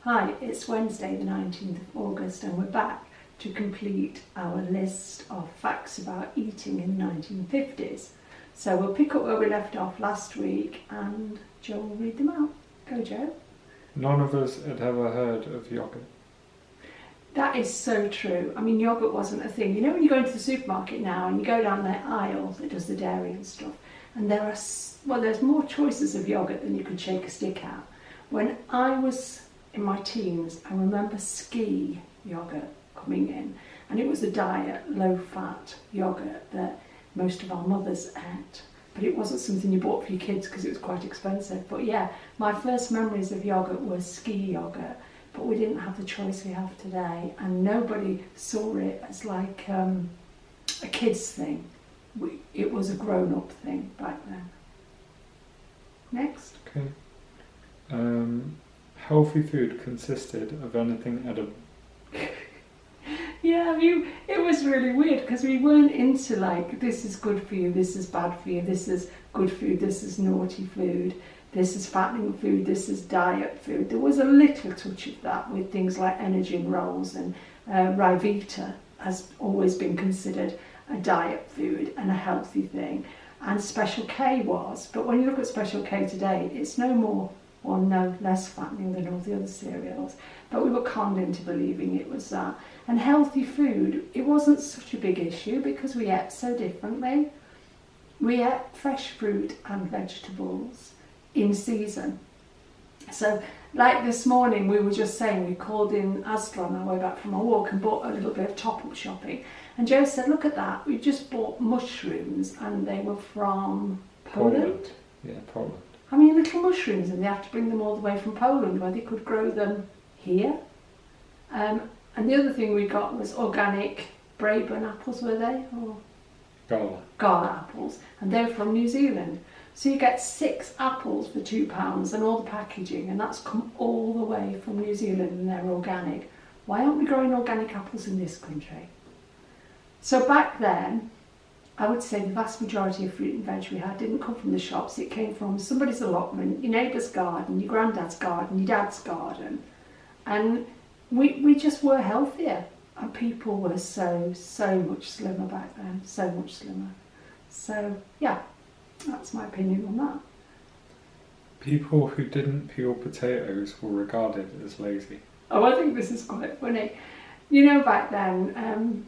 Hi, it's Wednesday the 19th of August and we're back to complete our list of facts about eating in the 1950s. So we'll pick up where we left off last week and Joe will read them out. Go Joe. None of us had ever heard of yoghurt. That is so true. I mean, yoghurt wasn't a thing. You know when you go into the supermarket now and you go down their aisle that does the dairy and stuff, and there's more choices of yoghurt than you could shake a stick at. When I was in my teens, I remember ski yoghurt coming in, and it was a diet, low-fat yoghurt that most of our mothers ate. But it wasn't something you bought for your kids because it was quite expensive. But yeah, my first memories of yoghurt were ski yoghurt, but we didn't have the choice we have today, and nobody saw it as like a kid's thing. It was a grown-up thing back then. Next. Okay. Healthy food consisted of anything edible. Yeah, it was really weird because we weren't into like, this is good for you, this is bad for you, this is good food, this is naughty food, this is fattening food, this is diet food. There was a little touch of that with things like energy and rolls, and Rivita has always been considered a diet food and a healthy thing, and Special K was. But when you look at Special K today, it's no more or no less fattening than all the other cereals. But we were conned into believing it was that. And healthy food, it wasn't such a big issue because we ate so differently. We ate fresh fruit and vegetables in season. So like this morning, we were just saying, we called in Asda on our way back from our walk and bought a little bit of top-up shopping. And Joe said, look at that, we just bought mushrooms and they were from Poland. Yeah, Poland. I mean, little mushrooms, and they have to bring them all the way from Poland where they could grow them here. And the other thing we got was organic Braeburn apples, were they? Or Gala apples, and they're from New Zealand. So you get 6 apples for £2 and all the packaging, and that's come all the way from New Zealand and they're organic. Why aren't we growing organic apples in this country? So back then, I would say the vast majority of fruit and veg we had didn't come from the shops. It came from somebody's allotment, your neighbour's garden, your granddad's garden, your dad's garden. And we just were healthier. And people were so much slimmer back then. So much slimmer. So, yeah, that's my opinion on that. People who didn't peel potatoes were regarded as lazy. Oh, I think this is quite funny. You know, back then,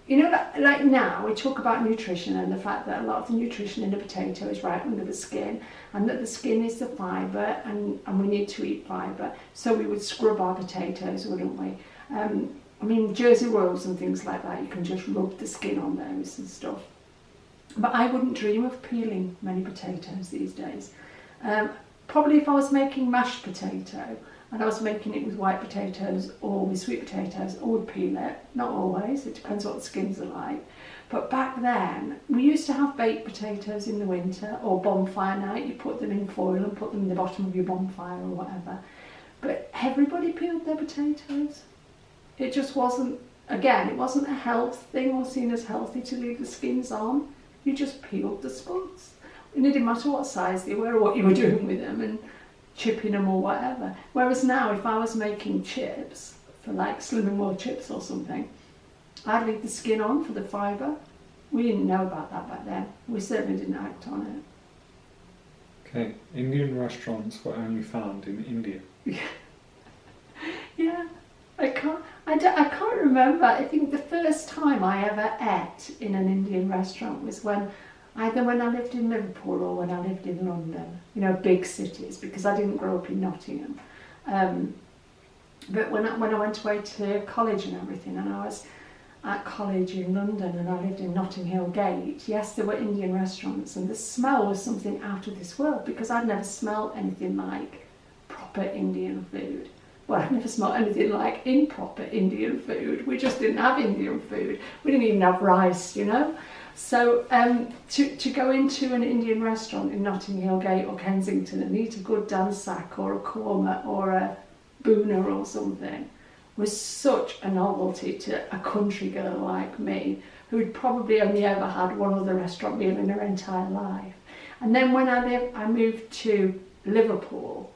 you know, like now we talk about nutrition and the fact that a lot of the nutrition in a potato is right under the skin, and that the skin is the fibre, and we need to eat fibre. So we would scrub our potatoes, wouldn't we? I mean, Jersey rolls and things like that, you can just rub the skin on those and stuff. But I wouldn't dream of peeling many potatoes these days. Probably if I was making mashed potato, and I was making it with white potatoes or with sweet potatoes, I would peel it. Not always, it depends what the skins are like. But back then, we used to have baked potatoes in the winter, or bonfire night. You put them in foil and put them in the bottom of your bonfire or whatever. But everybody peeled their potatoes. It just wasn't, again, it wasn't a health thing or seen as healthy to leave the skins on. You just peeled the spuds. It didn't matter what size they were or what you were doing with them, and chipping them or whatever. Whereas now, if I was making chips for like Slimming World chips or something, I'd leave the skin on for the fibre. We didn't know about that back then. We certainly didn't act on it. Okay, Indian restaurants were only found in India. Yeah, I can't remember. I think the first time I ever ate in an Indian restaurant was either when I lived in Liverpool or when I lived in London, you know, big cities, because I didn't grow up in Nottingham. But when I went away to college and everything, and I was at college in London and I lived in Notting Hill Gate, yes, there were Indian restaurants, and the smell was something out of this world because I'd never smelled anything like proper Indian food. Well, I'd never smelled anything like improper Indian food. We just didn't have Indian food. We didn't even have rice, you know. So to go into an Indian restaurant in Notting Hill Gate or Kensington and eat a good dansak or a korma or a boona or something was such a novelty to a country girl like me, who'd probably only ever had one other restaurant meal in her entire life. And then when I moved to Liverpool,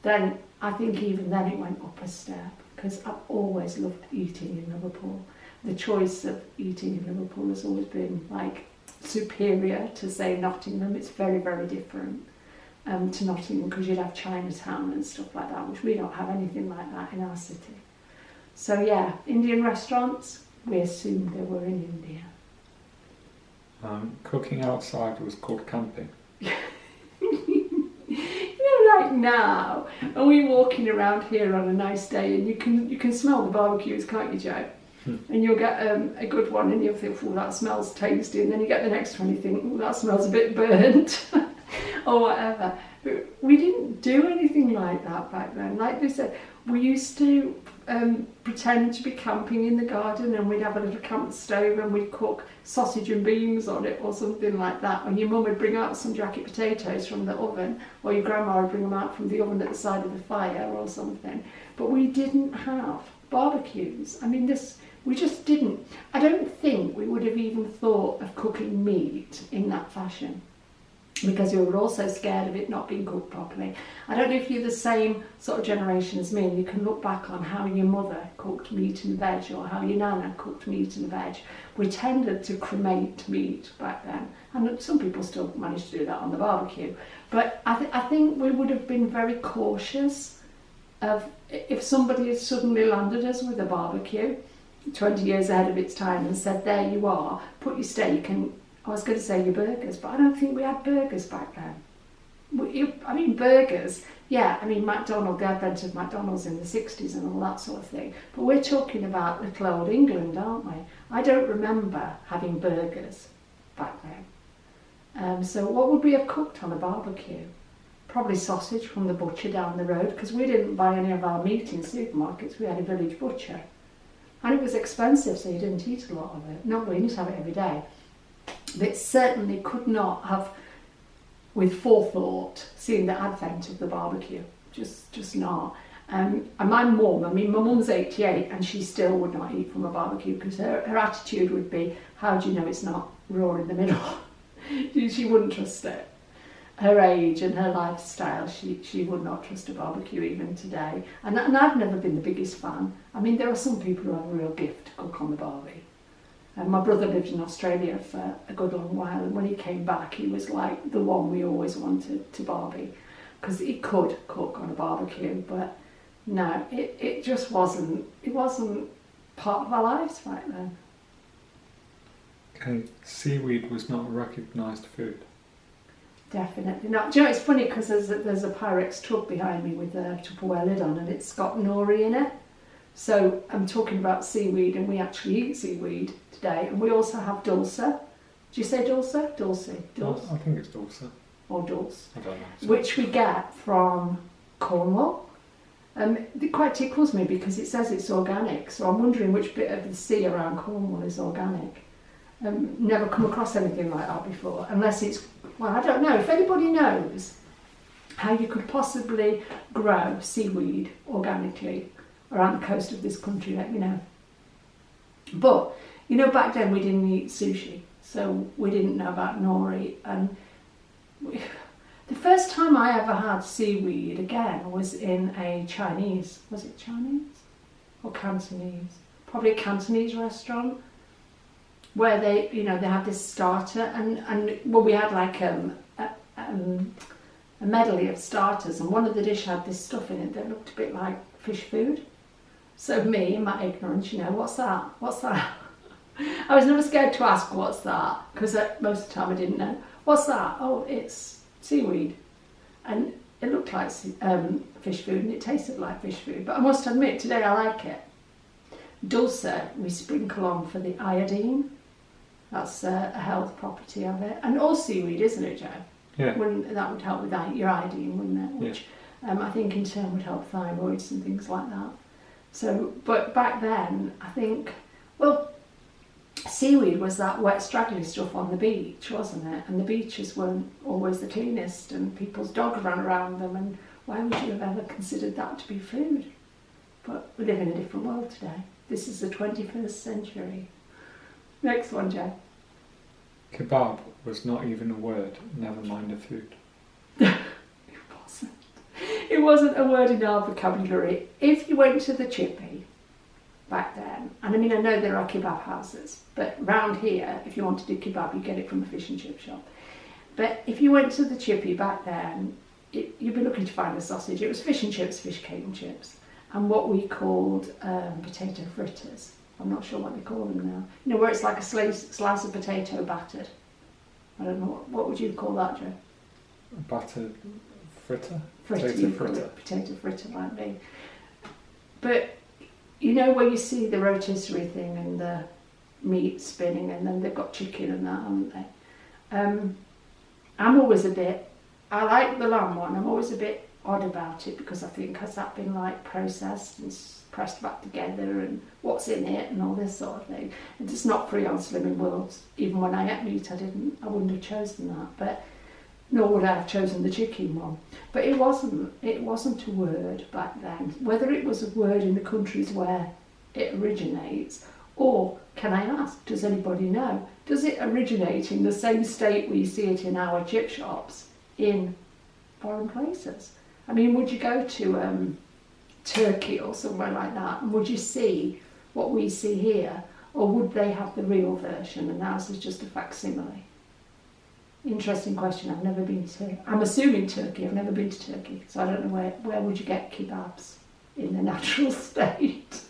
then I think even then it went up a step, because I've always loved eating in Liverpool. The choice of eating in Liverpool has always been like superior to, say, Nottingham. It's very, very different to Nottingham, because you'd have Chinatown and stuff like that, which we don't have anything like that in our city. So yeah, Indian restaurants, we assumed they were in India. Cooking outside was called camping. Like now, and we're walking around here on a nice day, and you can smell the barbecues, can't you, Joe? And you'll get a good one, and you'll think, oh, that smells tasty, and then you get the next one, you think, oh, that smells a bit burnt, or whatever. But we didn't do anything like that back then. Like they said, we used to pretend to be camping in the garden, and we'd have a little camp stove, and we'd cook sausage and beans on it or something like that. And your mum would bring out some jacket potatoes from the oven, or your grandma would bring them out from the oven at the side of the fire or something. But we didn't have barbecues. I mean, we just didn't. I don't think we would have even thought of cooking meat in that fashion, because we were also scared of it not being cooked properly. I don't know if you're the same sort of generation as me, and you can look back on how your mother cooked meat and veg, or how your nana cooked meat and veg. We tended to cremate meat back then, and some people still manage to do that on the barbecue. But I think we would have been very cautious of if somebody had suddenly landed us with a barbecue 20 years ahead of its time and said, there you are, put your steak and, I was going to say your burgers, but I don't think we had burgers back then. I mean, burgers, yeah, I mean, McDonald's, the advent of McDonald's in the 60s and all that sort of thing. But we're talking about little old England, aren't we? I don't remember having burgers back then. So what would we have cooked on a barbecue? Probably sausage from the butcher down the road, because we didn't buy any of our meat in supermarkets. We had a village butcher. And it was expensive, so you didn't eat a lot of it. Not we didn't have it every day. But it certainly could not have, with forethought, seen the advent of the barbecue. Just not. And my mum's 88, and she still would not eat from a barbecue, because her attitude would be, how do you know it's not raw in the middle? She wouldn't trust it. Her age and her lifestyle, she would not trust a barbecue even today. And I've never been the biggest fan. I mean, there are some people who have a real gift to cook on the barbie. And my brother lived in Australia for a good long while, and when he came back, he was like the one we always wanted to barbie, because he could cook on a barbecue. But no, it just wasn't. It wasn't part of our lives back then. Okay, seaweed was not a recognised food. Definitely not. Do you know, it's funny, because there's a Pyrex tub behind me with a Tupperware lid on, and it's got nori in it. So I'm talking about seaweed, and we actually eat seaweed today. And we also have dulce. Do you say dulce? Dulce. I think it's dulce. Or dulce. I don't know. Which we get from Cornwall. It quite tickles me, because it says it's organic. So I'm wondering which bit of the sea around Cornwall is organic. Never come across anything like that before, unless it's, well, I don't know. If anybody knows how you could possibly grow seaweed organically around the coast of this country, let me know. But, you know, back then we didn't eat sushi, so we didn't know about nori. And the first time I ever had seaweed, again, was in a Chinese, was it Chinese? Or Cantonese? Probably a Cantonese restaurant, where they had this starter, and well, we had like a medley of starters, and one of the dishes had this stuff in it that looked a bit like fish food. So me, in my ignorance, what's that? What's that? I was never scared to ask, what's that? Because most of the time I didn't know. What's that? Oh, it's seaweed. And it looked like fish food, and it tasted like fish food. But I must admit, today I like it. Dulce, we sprinkle on for the iodine. That's a health property of it. And all seaweed, isn't it, Joe? Yeah. That would help with your iodine, wouldn't it? Which I think in turn would help thyroids and things like that. So, but back then, I think, well, seaweed was that wet, straggly stuff on the beach, wasn't it? And the beaches weren't always the cleanest, and people's dogs ran around them, and why would you have ever considered that to be food? But we live in a different world today. This is the 21st century. Next one, Joe. Kebab was not even a word, never mind a food. It wasn't. It wasn't a word in our vocabulary. If you went to the chippy back then, and I mean, I know there are kebab houses, but round here, if you wanted a kebab, you get it from a fish and chip shop. But if you went to the chippy back then, you'd be looking to find a sausage. It was fish and chips, fish cake and chips, and what we called potato fritters. I'm not sure what they call them now. You know, where it's like a slice of potato battered. I don't know, what would you call that, Joe? Battered fritter? Potato fritter. Potato fritter might be. But you know where you see the rotisserie thing and the meat spinning, and then they've got chicken and that, haven't they? I'm always I like the lamb one, I'm always a bit odd about it, because I think, has that been like processed and pressed back together, and what's in it and all this sort of thing. And it's not free on Slimming World. Even when I ate meat, I wouldn't have chosen that, but nor would I have chosen the chicken one. But it wasn't a word back then. Whether it was a word in the countries where it originates, or can I ask, does anybody know? Does it originate in the same state we see it in our chip shops in foreign places? I mean, would you go to Turkey or somewhere like that, and would you see what we see here, or would they have the real version and ours is just a facsimile? Interesting question. I've never been to, I'm assuming Turkey, I've never been to Turkey, so I don't know where would you get kebabs in the natural state.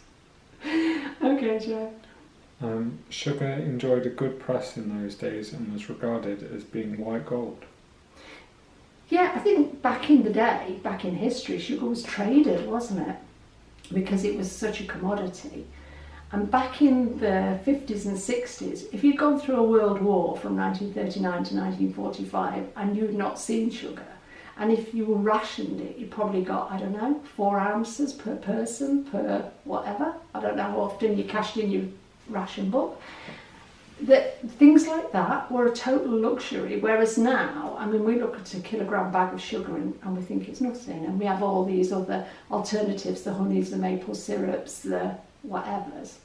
Okay, Joe. Sugar enjoyed a good press in those days and was regarded as being white gold. Yeah, I think back in the day, back in history, sugar was traded, wasn't it? Because it was such a commodity. And back in the 50s and 60s, if you'd gone through a world war from 1939 to 1945 and you'd not seen sugar, and if you rationed it, you probably got, I don't know, 4 ounces per person, per whatever. I don't know how often you cashed in your ration book. That things like that were a total luxury, whereas now, I mean, we look at a kilogram bag of sugar and we think it's nothing, and we have all these other alternatives, the honeys, the maple syrups, the whatevers.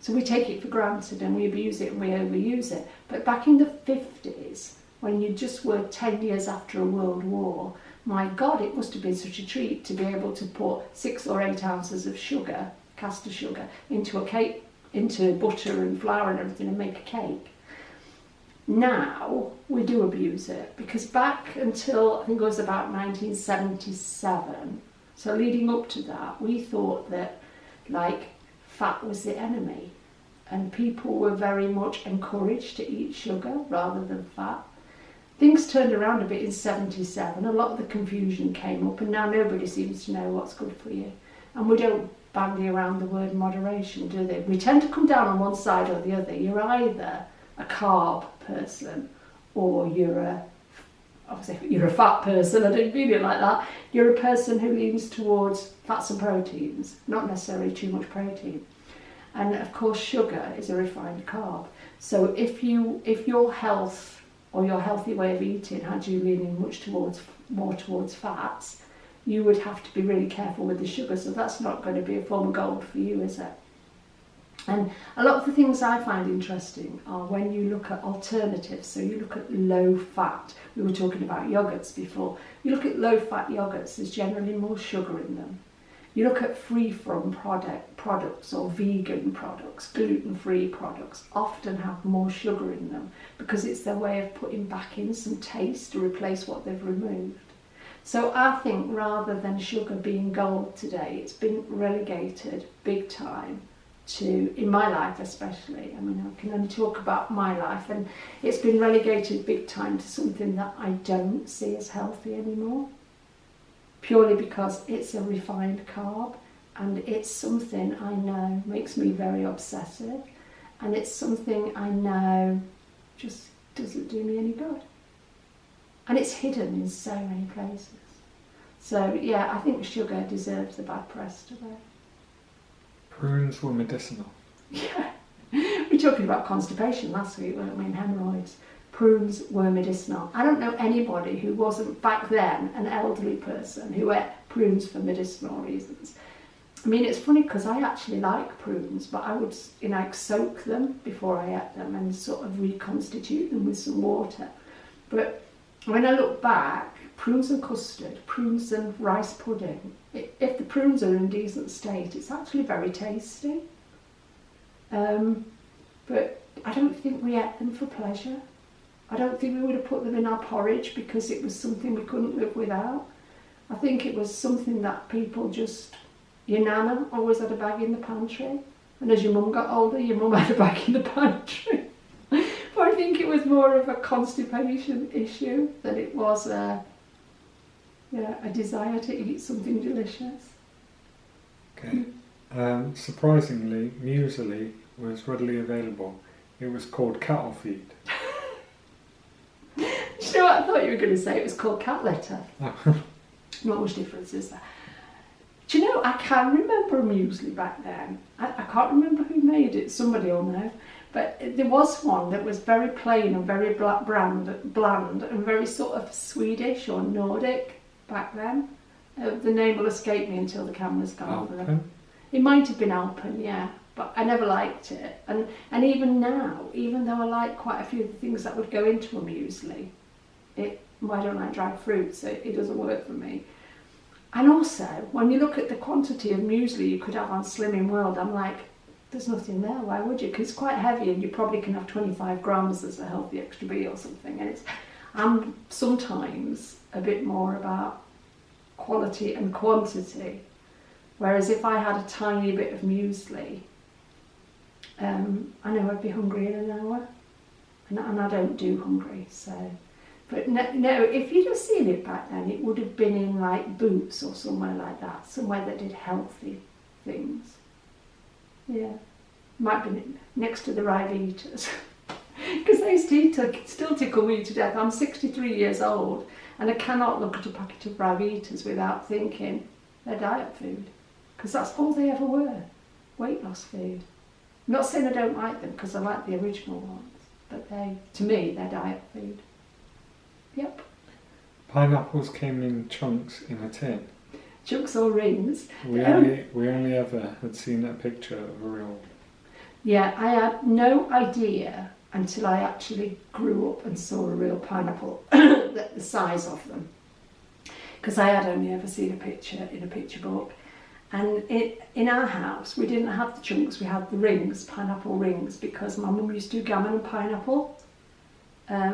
So we take it for granted and we abuse it and we overuse it. But back in the 50s, when you just were 10 years after a world war, my God, it must have been such a treat to be able to put 6 or 8 ounces of sugar, caster sugar, into a cake, into butter and flour and everything, and make a cake. Now we do abuse it, because back until I think it was about 1977, so leading up to that, we thought that like fat was the enemy, and people were very much encouraged to eat sugar rather than fat. Things turned around a bit in 77. A lot of the confusion came up, and now nobody seems to know what's good for you, and we don't bandy around the word moderation, do they? We tend to come down on one side or the other. You're either a carb person or you're a fat person. I didn't mean it like that. You're a person who leans towards fats and proteins, not necessarily too much protein. And of course, sugar is a refined carb. So if your health or your healthy way of eating had you leaning more towards fats, you would have to be really careful with the sugar. So that's not going to be a form of gold for you, is it? And a lot of the things I find interesting are when you look at alternatives. So you look at low fat. We were talking about yogurts before. You look at low fat yogurts, there's generally more sugar in them. You look at free from products or vegan products, gluten-free products, often have more sugar in them because it's their way of putting back in some taste to replace what they've removed. So I think rather than sugar being gold today, it's been relegated big time to, in my life especially, I mean I can only talk about my life, and it's been relegated big time to something that I don't see as healthy anymore, purely because it's a refined carb, and it's something I know makes me very obsessive, and it's something I know just doesn't do me any good. And it's hidden in so many places. So yeah, I think sugar deserves a bad press today. Prunes were medicinal. Yeah, we were talking about constipation last week, weren't we, and hemorrhoids. Prunes were medicinal. I don't know anybody who wasn't, back then, an elderly person who ate prunes for medicinal reasons. I mean, it's funny because I actually like prunes, but I would, soak them before I ate them and sort of reconstitute them with some water. But when I look back, prunes and custard, prunes and rice pudding. If the prunes are in decent state, it's actually very tasty. But I don't think we ate them for pleasure. I don't think we would have put them in our porridge because it was something we couldn't live without. I think it was something that people just... Your nana always had a bag in the pantry. And as your mum got older, your mum had a bag in the pantry. But I think it was more of a constipation issue than it was a desire to eat something delicious. Okay. Surprisingly, Muesli was readily available. It was called cattle feed. You know what? I thought you were going to say it was called cat litter. Not much difference, is there? Do you know, I can remember a muesli back then. I can't remember who made it, somebody will know. But there was one that was very plain and very bland and very sort of Swedish or Nordic back then. The name will escape me until the camera's gone over it. It might have been Alpen, yeah, but I never liked it. And even now, even though I like quite a few of the things that would go into a muesli, I don't like dried fruit, so it doesn't work for me. And also, when you look at the quantity of muesli you could have on Slimming World, I'm like, there's nothing there, why would you? Because it's quite heavy and you probably can have 25 grams as a healthy extra B or something. And I'm sometimes a bit more about quality and quantity. Whereas if I had a tiny bit of muesli, I know I'd be hungry in an hour. And I don't do hungry, so... But no, if you'd have seen it back then, it would have been in like Boots or somewhere like that, somewhere that did healthy things. Yeah, might be next to the Rivitas, because they still tickle me to death. I'm 63 years old, and I cannot look at a packet of Rivitas without thinking they're diet food, because that's all they ever were, weight loss food. I'm not saying I don't like them, because I like the original ones, but to me, they're diet food. Yep. Pineapples came in chunks in a tin. Chunks or rings. We only ever had seen a picture of a real... Yeah, I had no idea until I actually grew up and saw a real pineapple, the size of them. Because I had only ever seen a picture in a picture book. And in our house, we didn't have the chunks, we had the rings, pineapple rings, because my mum used to do gammon and pineapple.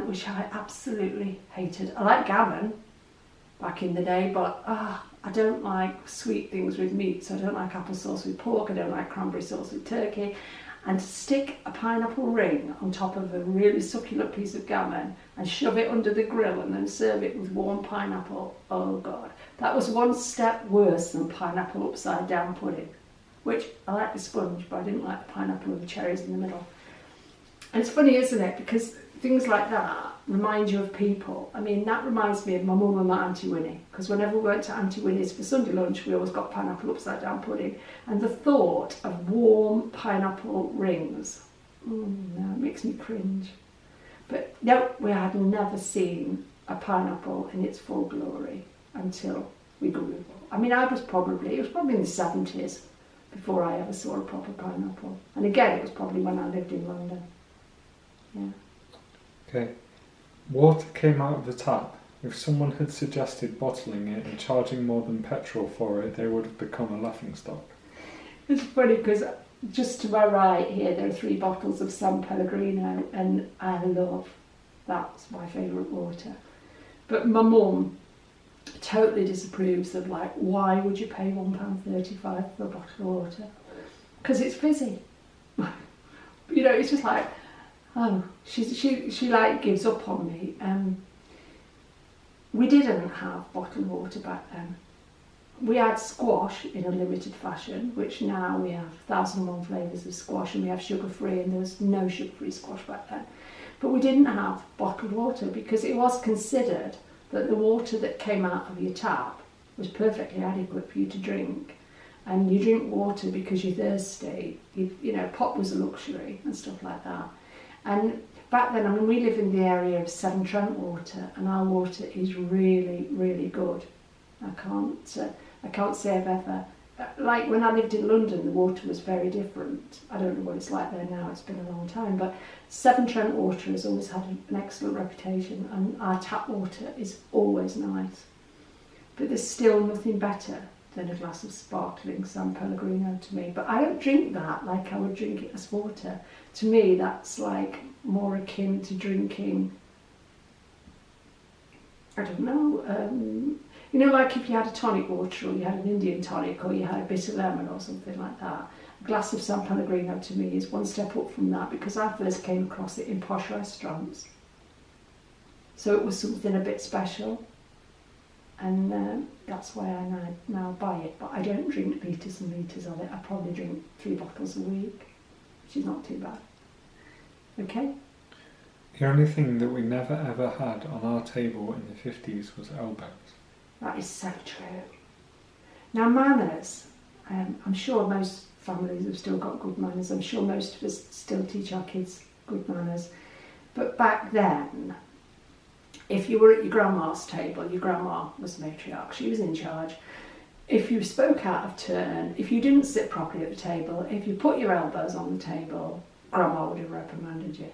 Which I absolutely hated. I like gammon back in the day, but I don't like sweet things with meat. So I don't like applesauce with pork, I don't like cranberry sauce with turkey. And to stick a pineapple ring on top of a really succulent piece of gammon and shove it under the grill and then serve it with warm pineapple, oh God. That was one step worse than pineapple upside down pudding, which I like the sponge, but I didn't like the pineapple with the cherries in the middle. And it's funny, isn't it? Because things like that remind you of people. I mean, that reminds me of my mum and my Auntie Winnie, because whenever we went to Auntie Winnie's for Sunday lunch, we always got pineapple upside down pudding. And the thought of warm pineapple rings, no, it makes me cringe. But no, we had never seen a pineapple in its full glory until we grew up. I mean, it was probably in the 70s before I ever saw a proper pineapple. And again, it was probably when I lived in London. Yeah. Okay. Water came out of the tap. If someone had suggested bottling it and charging more than petrol for it, they would have become a laughingstock. It's funny because just to my right here there are 3 bottles of San Pellegrino, and I love, that's my favourite water. But my mum totally disapproves of, like, why would you pay £1.35 for a bottle of water? Because it's fizzy. You know, it's just like, oh, she like gives up on me. We didn't have bottled water back then. We had squash in a limited fashion, which now we have 1001 flavours of squash, and we have sugar-free, and there was no sugar-free squash back then. But we didn't have bottled water because it was considered that the water that came out of your tap was perfectly adequate for you to drink. And you drink water because you're thirsty. You know, pop was a luxury and stuff like that. And back then, I mean, we live in the area of Severn Trent water, and our water is really, really good. I can't say I've ever like when I lived in London, the water was very different. I don't know what it's like there now, it's been a long time, but Severn Trent water has always had an excellent reputation, and our tap water is always nice. But there's still nothing better than a glass of sparkling San Pellegrino to me. But I don't drink that like I would drink it as water. To me, that's like more akin to drinking, I don't know, you know, like if you had a tonic water, or you had an Indian tonic, or you had a bitter lemon or something like that. A glass of San Pellegrino to me is one step up from that, because I first came across it in posh restaurants. So it was something a bit special, and that's why I now buy it. But I don't drink litres and litres of it. I probably drink 3 bottles a week, which is not too bad. Okay? The only thing that we never ever had on our table in the 50s was elbows. That is so true. Now manners, I'm sure most families have still got good manners. I'm sure most of us still teach our kids good manners. But back then, if you were at your grandma's table, your grandma was the matriarch, she was in charge. If you spoke out of turn, if you didn't sit properly at the table, if you put your elbows on the table, grandma would have reprimanded you.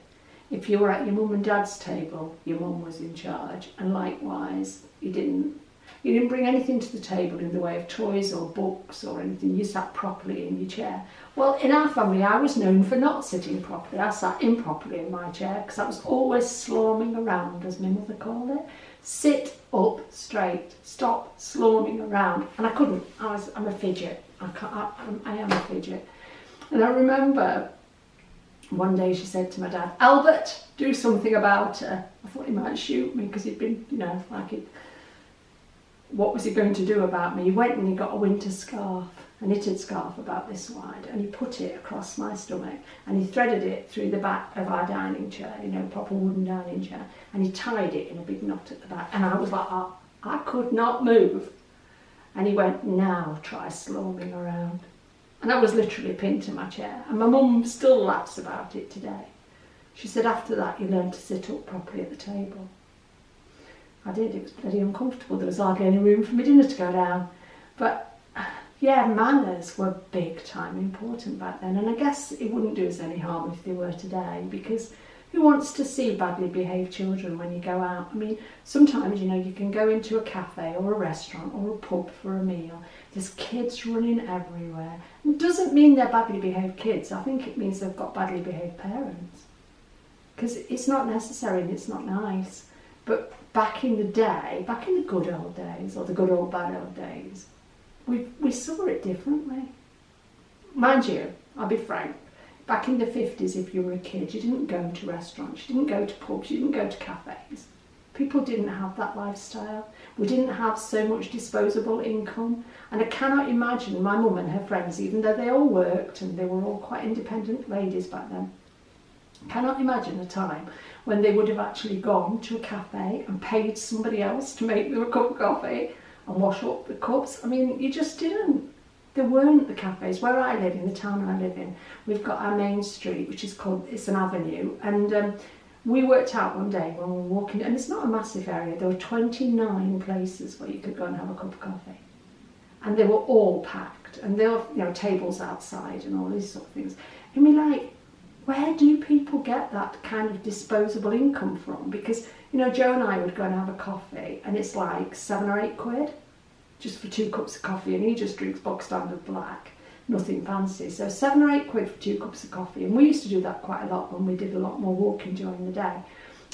If you were at your mum and dad's table, your mum was in charge, and likewise, you didn't bring anything to the table in the way of toys or books or anything. You sat properly in your chair. Well, in our family, I was known for not sitting properly. I sat improperly in my chair because I was always slorming around, as my mother called it. Sit up straight, stop slorming around. And I couldn't. I'm a fidget. I am a fidget. And I remember one day she said to my dad, "Albert, do something about her." I thought he might shoot me because he'd been, what was he going to do about me? He went and he got a winter scarf, a knitted scarf about this wide, and he put it across my stomach, and he threaded it through the back of our dining chair, proper wooden dining chair, and he tied it in a big knot at the back. And I was like, I could not move. And he went, "Now try slorming around." And I was literally pinned to my chair. And my mum still laughs about it today. She said after that you learned to sit up properly at the table. I did. It was bloody uncomfortable. There was hardly any room for my dinner to go down. But yeah, manners were big time important back then. And I guess it wouldn't do us any harm if they were today, because who wants to see badly behaved children when you go out? I mean, sometimes, you can go into a cafe or a restaurant or a pub for a meal. There's kids running everywhere. It doesn't mean they're badly behaved kids. I think it means they've got badly behaved parents. Because it's not necessary and it's not nice. But back in the day, back in the good old days, or the good old bad old days, we saw it differently. Mind you, I'll be frank, back in the 50s, if you were a kid, you didn't go to restaurants, you didn't go to pubs, you didn't go to cafes. People didn't have that lifestyle. We didn't have so much disposable income. And I cannot imagine my mum and her friends, even though they all worked and they were all quite independent ladies back then, cannot imagine a time when they would have actually gone to a cafe and paid somebody else to make them a cup of coffee and wash up the cups. I mean, you just didn't. There weren't the cafes. Where I live, in the town I live in, we've got our main street, which is called, it's an avenue, and we worked out one day when we were walking, and it's not a massive area, there were 29 places where you could go and have a cup of coffee. And they were all packed, and there were, tables outside and all these sort of things. And we're like, where do people get that kind of disposable income from? Because, Joe and I would go and have a coffee, and it's like 7 or 8 quid just for 2 cups of coffee, and he just drinks bog standard black, nothing fancy. So 7 or 8 quid for 2 cups of coffee, and we used to do that quite a lot when we did a lot more walking during the day.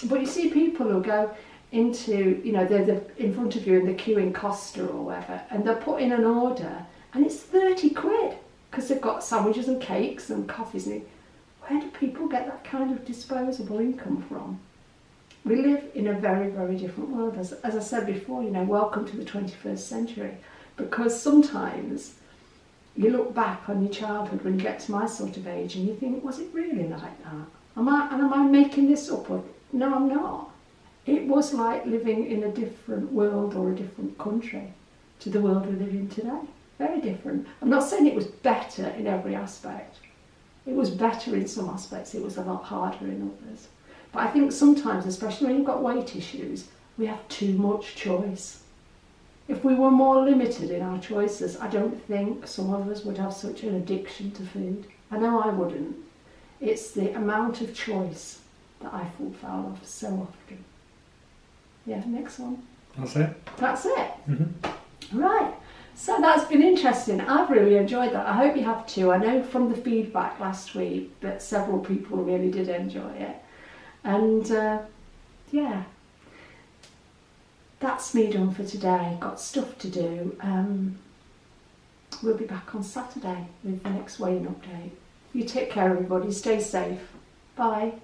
But you see people who go into, they're in front of you in the queue in Costa or whatever, and they'll put in an order, and it's 30 quid because they've got sandwiches and cakes and coffees. And where do people get that kind of disposable income from? We live in a very, very different world. As I said before, welcome to the 21st century. Because sometimes you look back on your childhood when you get to my sort of age and you think, was it really like that? Am I making this up? Or, no, I'm not. It was like living in a different world or a different country to the world we live in today. Very different. I'm not saying it was better in every aspect. It was better in some aspects, it was a lot harder in others. But I think sometimes, especially when you've got weight issues, we have too much choice. if we were more limited in our choices, I don't think some of us would have such an addiction to food. I know I wouldn't. It's the amount of choice that I fall foul of so often. Yeah, next one. That's it. That's it. Mm-hmm. Right. So that's been interesting. I've really enjoyed that. I hope you have too. I know from the feedback last week that several people really did enjoy it. And yeah, that's me done for today. Got stuff to do. We'll be back on Saturday with the next weighing update. You take care, everybody. Stay safe. Bye.